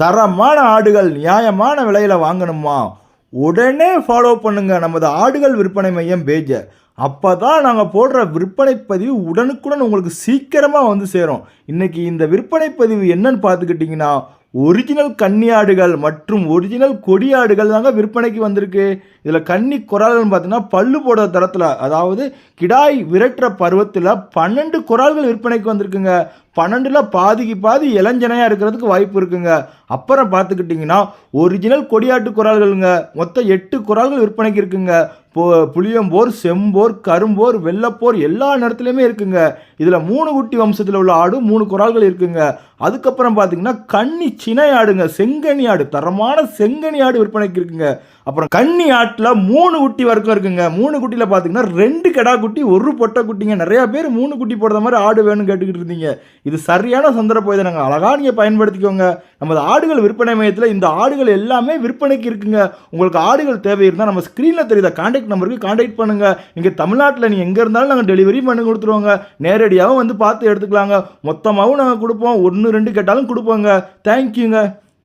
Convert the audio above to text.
தரமான ஆடுகள் நியாயமான விலையில் வாங்கணுமா? உடனே ஃபாலோ பண்ணுங்க நமது ஆடுகள் விற்பனை மையம் பேஜை. அப்போ தான் நாங்கள் போடுற விற்பனை பதிவு உடனுக்குடன் உங்களுக்கு சீக்கிரமாக வந்து சேரும். இன்றைக்கி இந்த விற்பனை பதிவு என்னன்னு பார்த்துக்கிட்டிங்கன்னா, ஒரிஜினல் கன்னி ஆடுகள் மற்றும் ஒரிஜினல் கொடி ஆடுகள் தாங்க விற்பனைக்கு வந்திருக்கு. இதில் கன்னி குறால்கள்னு பார்த்தீங்கன்னா பல்லு போடுற தரத்தில், அதாவது கிடாய் விரட்டுற பருவத்தில் 12 குறால்கள் விற்பனைக்கு வந்திருக்குங்க. 12ல் பாதிக்கு பாதி இளஞ்சனையாக இருக்கிறதுக்கு வாய்ப்பு இருக்குங்க. அப்புறம் பார்த்துக்கிட்டிங்கன்னா ஒரிஜினல் கொடியாட்டு குறால்களுங்க, மொத்தம் 8 குறால்கள் விற்பனைக்கு இருக்குங்க. புளியம்போர், செம்போர், கரும்போர், வெள்ளப்போர் எல்லா நேரத்துலையுமே இருக்குங்க. இதில் 3 குட்டி வம்சத்தில் உள்ள ஆடு 3 குறால்கள் இருக்குங்க. அதுக்கப்புறம் பார்த்தீங்கன்னா கன்னி சினை ஆடுங்க, செங்கனி ஆடு, தரமான செங்கனி ஆடு விற்பனைக்கு இருக்குங்க. அப்புறம் கன்னி ஆட்டில் 3 குட்டி வரைக்கும் இருக்குங்க. 3 குட்டியில் பார்த்தீங்கன்னா 2 கெடா குட்டி 1 பொட்டை குட்டிங்க. நிறையா பேர் 3 குட்டி போடுற மாதிரி ஆடு வேணும்னு கேட்டுக்கிட்டு இருந்தீங்க. இது சரியான சந்தர்ப்பம். இதை நாங்கள் அழகாக நீங்கள் பயன்படுத்திக்கோங்க. நமது ஆடுகள் விற்பனை மையத்தில் இந்த ஆடுகள் எல்லாமே விற்பனைக்கு இருக்குங்க. உங்களுக்கு ஆடுகள் தேவை இருந்தால் நம்ம ஸ்க்ரீனில் தெரியுத கான்டாக்ட் நம்பருக்கு கான்டாக்ட் பண்ணுங்கள். நீங்கள் தமிழ்நாட்டில் நீங்கள் எங்கே இருந்தாலும் நாங்கள் டெலிவரி பண்ணி கொடுத்துருவோங்க. நேரடியாகவும் வந்து பார்த்து எடுத்துக்கலாங்க. மொத்தமாகவும் நாங்கள் கொடுப்போம். 1 2 கேட்டாலும் கொடுப்போங்க. தேங்க்யூங்க.